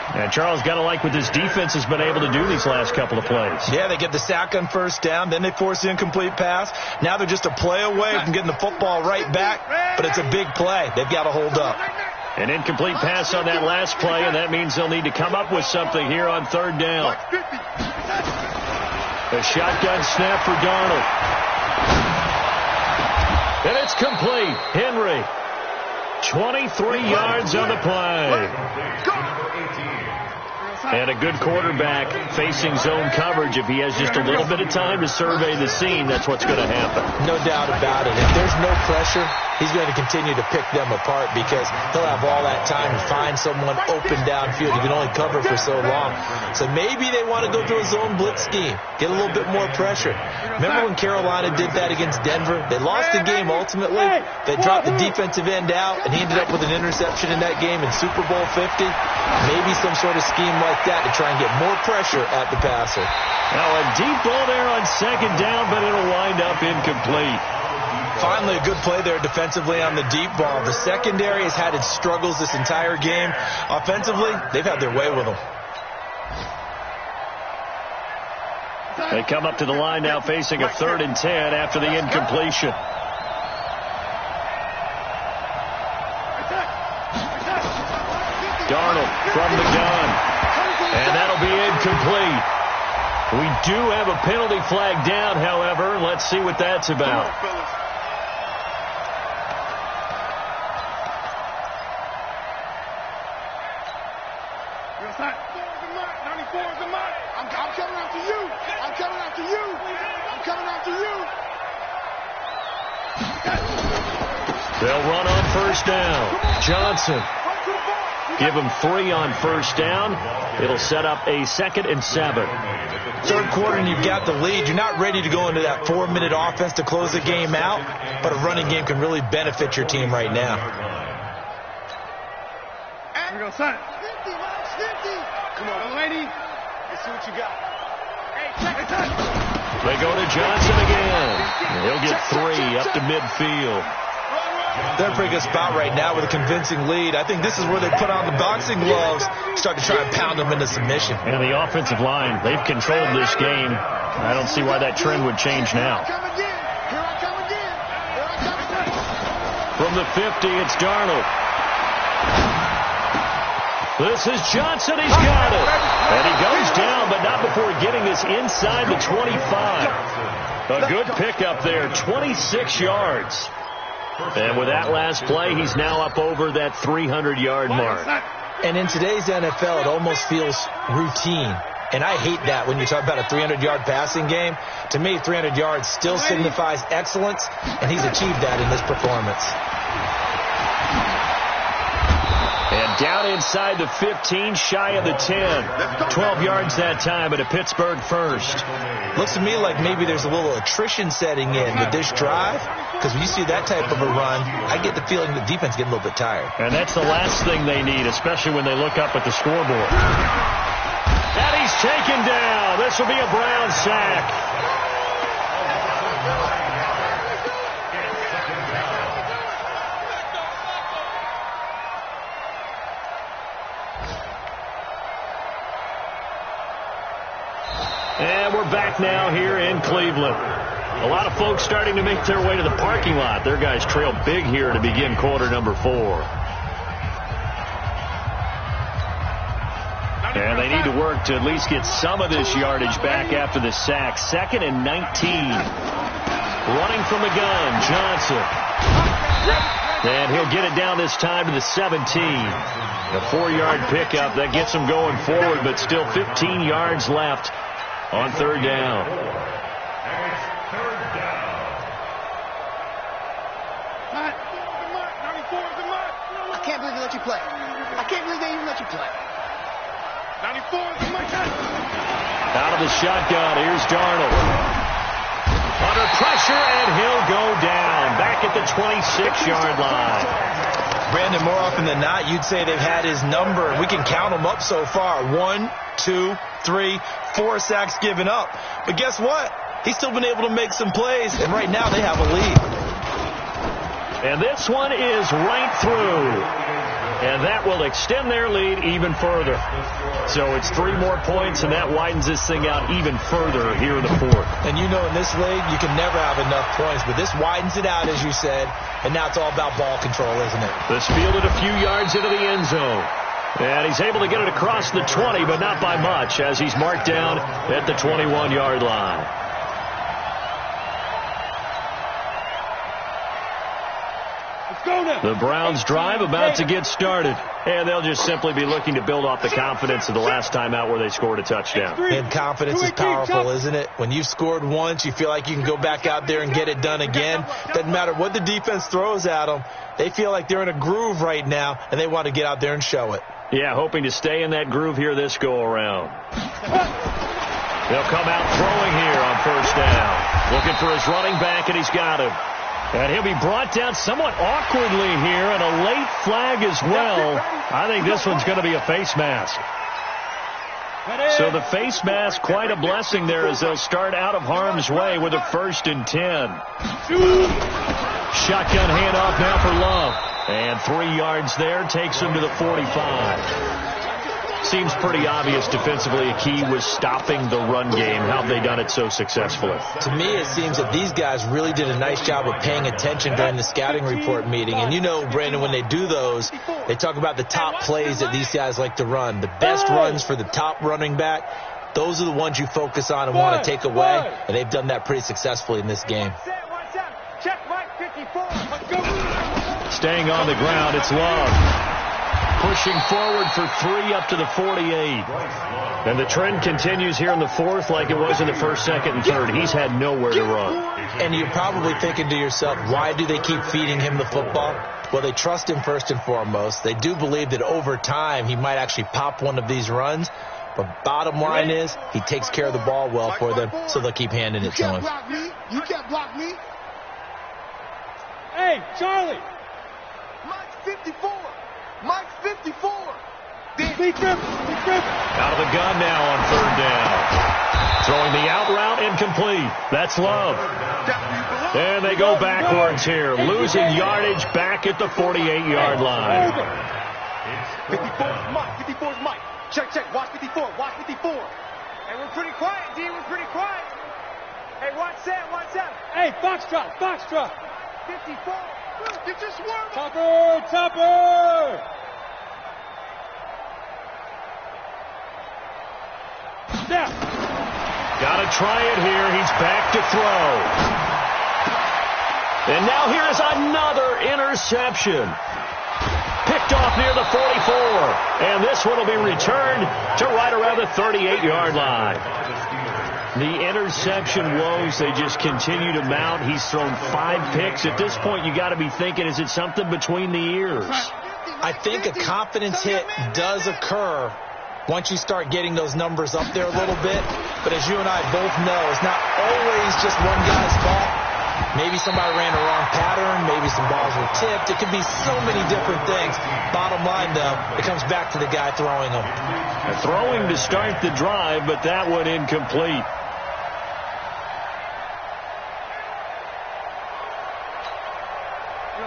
And Charles got to like what this defense has been able to do these last couple of plays. Yeah, they get the sack on 1st down, then they force the incomplete pass. Now they're just a play away from getting the football right back, but it's a big play. They've got to hold up. An incomplete pass on that last play, and that means they'll need to come up with something here on 3rd down. A shotgun snap for Darnold. And it's complete. Henry. 23 yards on the play. And a good quarterback facing zone coverage. If he has just a little bit of time to survey the scene, that's what's going to happen. No doubt about it. If there's no pressure, he's going to continue to pick them apart because he'll have all that time to find someone open downfield. He can only cover for so long. So maybe they want to go to a zone blitz scheme, get a little bit more pressure. Remember when Carolina did that against Denver? They lost the game ultimately. They dropped the defensive end out, and he ended up with an interception in that game in Super Bowl 50. Maybe some sort of scheme like that to try and get more pressure at the passer. Now a deep ball there on 2nd down, but it'll wind up incomplete. Finally, a good play there defensively on the deep ball. The secondary has had its struggles this entire game. Offensively, they've had their way with them. They come up to the line now facing a 3rd and 10 after the incompletion. Darnold from the gun. And that'll be incomplete. We do have a penalty flag down, however. Let's see what that's about. I'm coming after you. I'm coming after you. I'm coming after you. They'll run on first down. Johnson. Give him 3 on first down. It'll set up a 2nd and 7. Third quarter and you've got the lead. You're not ready to go into that 4-minute offense to close the game out, but a running game can really benefit your team right now. Here we go, son. 50. Come on, lady. Let's see what you got. Hey, touch. They go to Johnson again. He'll get 3 up to midfield. They're in a pretty good spot right now with a convincing lead. I think this is where they put on the boxing gloves, start to try and pound them into submission. And the offensive line, they've controlled this game. I don't see why that trend would change now. From the 50, it's Darnold. This is Johnson. He's got it. And he goes down, but not before getting this inside the 25. A good pickup there, 26 yards. And with that last play, he's now up over that 300-yard mark. And in today's NFL, it almost feels routine. And I hate that when you talk about a 300-yard passing game. To me, 300 yards still signifies excellence, and he's achieved that in this performance. And down inside the 15, shy of the 10. 12 yards that time, and a Pittsburgh first. Looks to me like maybe there's a little attrition setting in with this drive, because when you see that type of a run, I get the feeling the defense getting a little bit tired. And that's the last thing they need, especially when they look up at the scoreboard. And he's taken down. This will be a Brown sack. And we're back now here in Cleveland. A lot of folks starting to make their way to the parking lot. Their guys trail big here to begin quarter number 4. And they need to work to at least get some of this yardage back after the sack. 2nd and 19. Running from the gun, Johnson. And he'll get it down this time to the 17. A 4-yard pickup. That gets him going forward, but still 15 yards left on third down. I can't believe they let you play. I can't believe they even let you play. 94 is the mark. Out of the shotgun, here's Darnold. Under pressure, and he'll go down. Back at the 26-yard line. Brandon, more often than not, you'd say they've had his number, and we can count them up so far. 1, 2, 3, 4 sacks given up. But guess what? He's still been able to make some plays, and right now they have a lead. And this one is right through. And that will extend their lead even further. So it's 3 more points, and that widens this thing out even further here in the 4th. And you know in this league, you can never have enough points, but this widens it out, as you said, and now it's all about ball control, isn't it? This fielded a few yards into the end zone. And he's able to get it across the 20, but not by much, as he's marked down at the 21-yard line. The Browns drive about to get started. And they'll just simply be looking to build off the confidence of the last time out where they scored a touchdown. And confidence is powerful, isn't it? When you've scored once, you feel like you can go back out there and get it done again. Doesn't matter what the defense throws at them. They feel like they're in a groove right now, and they want to get out there and show it. Yeah, hoping to stay in that groove here this go-around. They'll come out throwing here on first down. Looking for his running back, and he's got him. And he'll be brought down somewhat awkwardly here, and a late flag as well. I think this one's going to be a face mask. So the face mask, quite a blessing there as they'll start out of harm's way with a 1st and 10. Shotgun handoff now for Love. And 3 yards there takes him to the 45. Seems pretty obvious defensively a key was stopping the run game. How have they done it so successfully? To me, it seems that these guys really did a nice job of paying attention during the scouting report meeting. And you know, Brandon, when they do those, they talk about the top plays that these guys like to run. The best runs for the top running back, those are the ones you focus on and want to take away. And they've done that pretty successfully in this game. Staying on the ground, it's Love. Pushing forward for 3 up to the 48. And the trend continues here in the fourth like it was in the first, second, and third. He's had nowhere to run. And you're probably thinking to yourself, why do they keep feeding him the football? Well, they trust him first and foremost. They do believe that over time he might actually pop one of these runs. But bottom line is he takes care of the ball well for them, so they'll keep handing it to him. You can't block me. Hey, Charlie. Mike's 54. Mike's 54. Be careful. Out of the gun now on third down. Throwing the out route incomplete. That's Love. And they go backwards here, losing yardage back at the 48-yard line. 54's Mike. 54's Mike. Check. Watch 54. Watch 54. Hey, we're pretty quiet, D. We're pretty quiet. Hey, watch that. Hey, Foxtrot. 54. Get your swerve. Topper. Snap. Gotta try it here. He's back to throw. And now here is another interception. Picked off near the 44. And this one will be returned to right around the 38-yard line. The interception woes, they just continue to mount. He's thrown 5 picks. At this point, you got to be thinking, is it something between the ears? I think a confidence hit does occur once you start getting those numbers up there a little bit. But as you and I both know, it's not always just one guy's fault. Maybe somebody ran the wrong pattern. Maybe some balls were tipped. It could be so many different things. Bottom line, though, it comes back to the guy throwing them. Throwing to start the drive, but that one incomplete.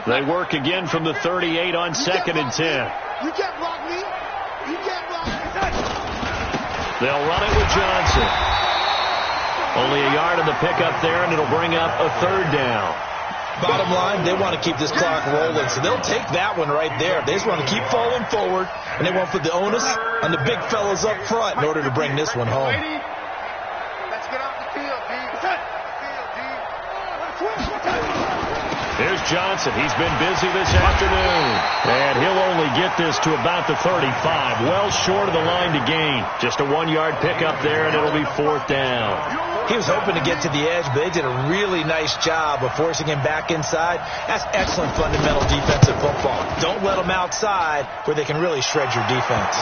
They work again from the 38 on 2nd and 10. You can't block me. They'll run it with Johnson. Only a yard on the pickup there, and it'll bring up a third down. Bottom line, they want to keep this clock rolling, so they'll take that one right there. They just want to keep falling forward, and they want to put the onus on the big fellas up front in order to bring this one home. Let's get off the field, D. Here's Johnson. He's been busy this afternoon. And he'll only get this to about the 35. Well short of the line to gain. Just a 1-yard pickup there, and it'll be 4th down. He was hoping to get to the edge, but they did a really nice job of forcing him back inside. That's excellent fundamental defensive football. Don't let them outside where they can really shred your defense.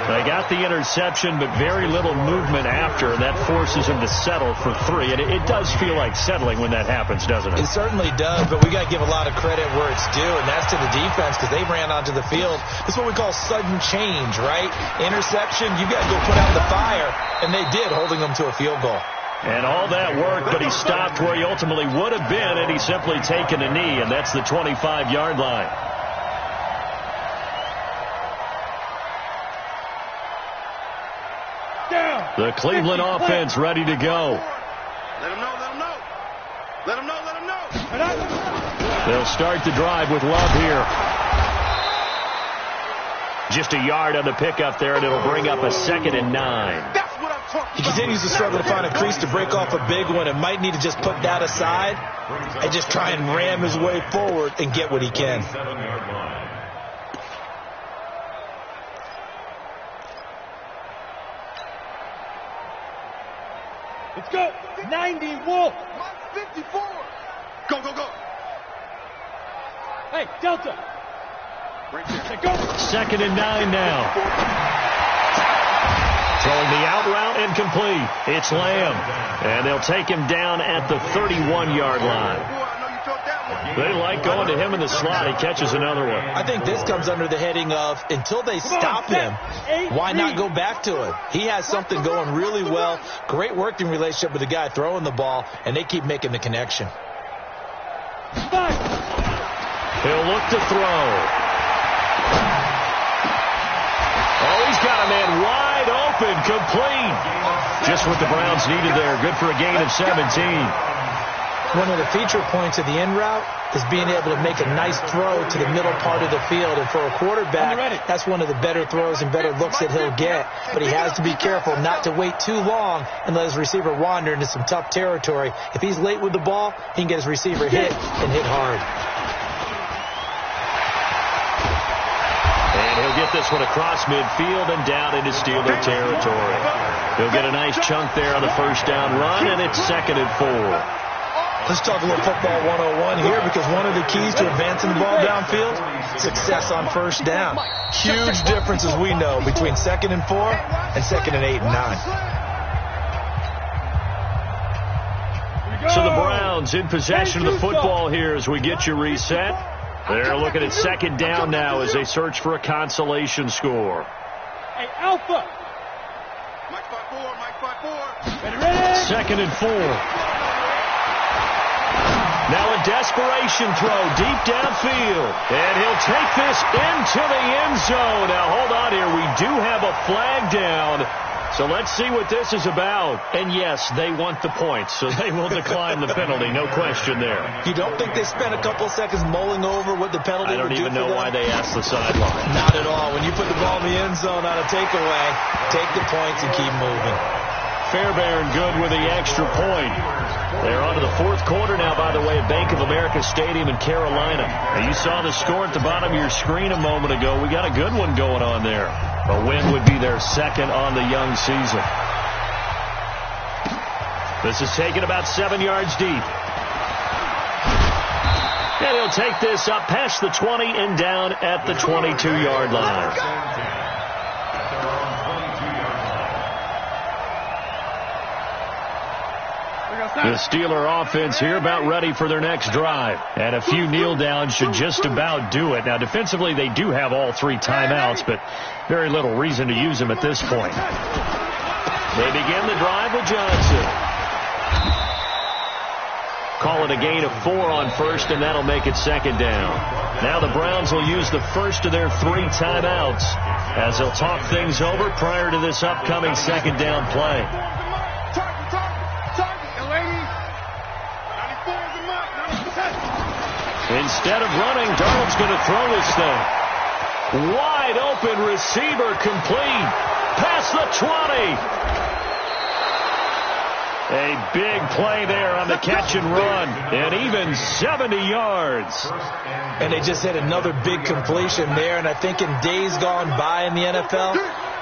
They got the interception, but very little movement after, and that forces him to settle for 3. And it does feel like settling when that happens, doesn't it? It certainly does, but we got to give a lot of credit where it's due, and that's to the defense because they ran onto the field. This is what we call sudden change, right? Interception, you got to go put out the fire, and they did, holding them to a field goal. And all that worked, but he stopped where he ultimately would have been, and he's simply taken a knee, and that's the 25-yard line. The Cleveland offense ready to go. Let him know. They'll start the drive with Love here. Just a yard on the pickup there, and it'll bring up a 2nd and 9. He continues to struggle to find a crease to break off a big one and might need to just put that aside and just try and ram his way forward and get what he can. Let's go. 90, Wolf. Mike's 54. Go. Hey, Delta. Right there. Go. 2nd and 9 now. Throwing the out route incomplete. It's Lamb. And they'll take him down at the 31-yard line. They like going to him in the slot. He catches another one. I think this comes under the heading of until they stop him, why not go back to him? He has something going really well. Great working relationship with the guy throwing the ball, and they keep making the connection. He'll look to throw. Oh, he's open, complete. Just what the Browns needed there. Good for a gain of 17. One of the feature points of the in route is being able to make a nice throw to the middle part of the field. And for a quarterback, that's one of the better throws and better looks that he'll get. But he has to be careful not to wait too long and let his receiver wander into some tough territory. If he's late with the ball, he can get his receiver hit and hit hard. And he'll get this one across midfield and down into Steeler territory. He'll get a nice chunk there on the first down run, and it's 2nd and 4. Let's talk a little football 101 here, because one of the keys to advancing the ball downfield, success on first down. Huge difference, as we know, between 2nd and 4 and 2nd and 8 and 9. So the Browns in possession of the football here as we get you reset. They're looking at 2nd down now as they search for a consolation score. Hey, Alpha. Mike 5-4, Mike 5-4. Ready? 2nd and 4. Now a desperation throw deep downfield. And he'll take this into the end zone. Now hold on here. We do have a flag down. So let's see what this is about. And yes, they want the points, so they will decline the penalty. No question there. You don't think they spent a couple seconds mulling over what the penalty would do for them? I don't even know why they asked the sideline. Not at all. When you put the ball in the end zone on a takeaway, take the points and keep moving. Fairbairn good with the extra point. They're on to the 4th quarter now, by the way, at Bank of America Stadium in Carolina. Now, you saw the score at the bottom of your screen a moment ago. We got a good one going on there. A win would be their 2nd on the young season. This is taken about 7 yards deep. And he'll take this up past the 20 and down at the 22-yard line. The Steeler offense here about ready for their next drive. And a few kneel downs should just about do it. Now, defensively, they do have all 3 timeouts, but very little reason to use them at this point. They begin the drive with Johnson. Call it a gain of 4 on first, and that'll make it 2nd down. Now the Browns will use the first of their 3 timeouts as they'll talk things over prior to this upcoming 2nd down play. Instead of running, Darnold's going to throw this thing. Wide open receiver complete. Past the 20. A big play there on the catch and run. And even 70 yards. And they just hit another big completion there. And I think in days gone by in the NFL,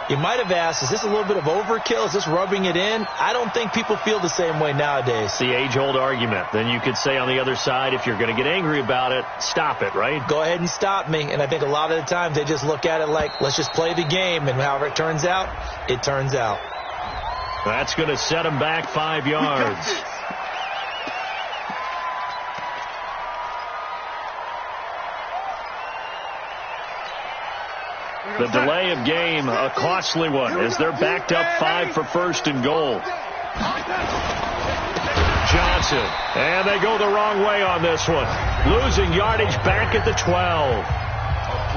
you might have asked, is this a little bit of overkill? Is this rubbing it in? I don't think people feel the same way nowadays. The age-old argument. Then you could say on the other side, if you're going to get angry about it, stop it, right? Go ahead and stop me. And I think a lot of the times they just look at it like, let's just play the game. And however it turns out, it turns out. That's going to set them back 5 yards. The delay of game, a costly one, as they're backed up 5 for 1st and goal. Johnson, and they go the wrong way on this one. Losing yardage back at the 12.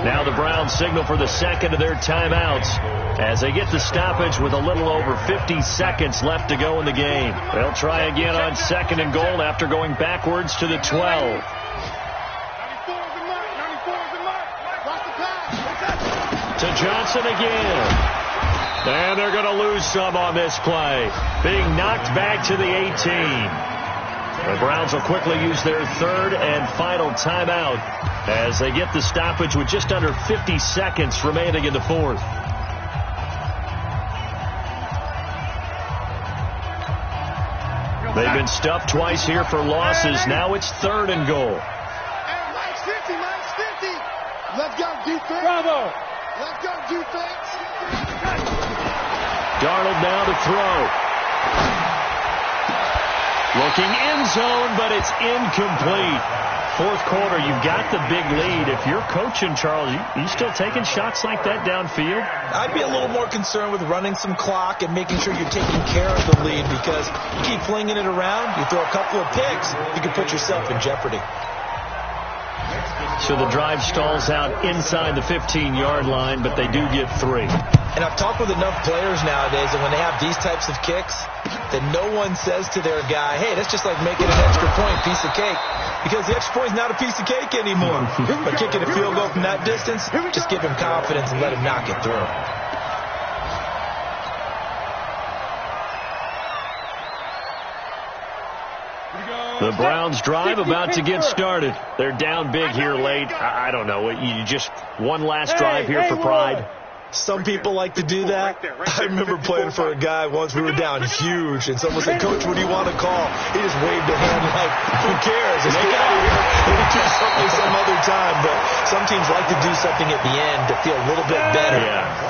Now the Browns signal for the 2nd of their timeouts as they get the stoppage with a little over 50 seconds left to go in the game. They'll try again on 2nd and goal after going backwards to the 12. To Johnson again. And they're going to lose some on this play. Being knocked back to the 18. The Browns will quickly use their 3rd and final timeout as they get the stoppage with just under 50 seconds remaining in the 4th. They've been stuffed twice here for losses. Now it's 3rd and goal. Mike's 50, Mike's 50. Let's go, defense. Bravo. Let's go, defense. Darnold now to throw. Looking end zone, but it's incomplete. 4th quarter, you've got the big lead. If you're coaching, Charles, you still taking shots like that downfield? I'd be a little more concerned with running some clock and making sure you're taking care of the lead, because you keep flinging it around, you throw a couple of picks, you can put yourself in jeopardy. So the drive stalls out inside the 15-yard line, but they do get 3. And I've talked with enough players nowadays that when they have these types of kicks, that no one says to their guy, hey, that's just like making an extra point, piece of cake. Because the extra point is not a piece of cake anymore. But kicking a field goal from that distance, just give him confidence and let him knock it through. The Browns drive about to get started. They're down big here late. I don't know. You just one last drive here for pride. Some people like to do that. I remember playing for a guy once. We were down huge, and someone said, Coach, what do you want to call? He just waved a hand like, who cares? Just get out of here. We'll do something some other time. But some teams like to do something at the end to feel a little bit better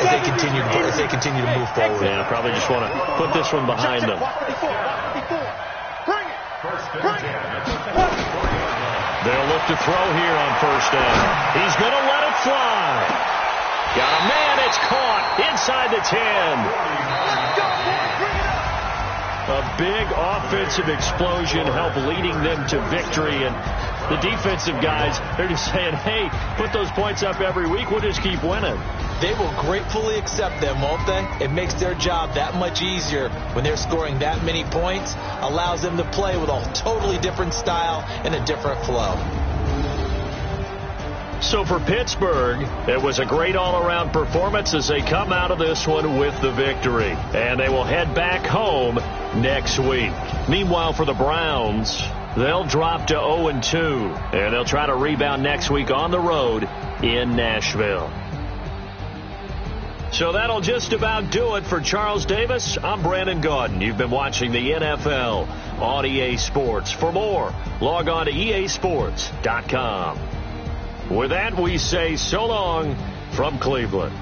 as they continue to move forward. Yeah, probably just want to put this one behind them. They'll look to throw here on first down. He's going to let it fly. Got a man, it's caught inside the 10. A big offensive explosion helped leading them to victory. And the defensive guys, they're just saying, hey, put those points up every week. We'll just keep winning. They will gratefully accept them, won't they? It makes their job that much easier when they're scoring that many points. Allows them to play with a totally different style and a different flow. So for Pittsburgh, it was a great all-around performance as they come out of this one with the victory. And they will head back home next week. Meanwhile, for the Browns, they'll drop to 0-2. And they'll try to rebound next week on the road in Nashville. So that'll just about do it for Charles Davis. I'm Brandon Gaudin. You've been watching the NFL on EA Sports. For more, log on to easports.com. With that, we say so long from Cleveland.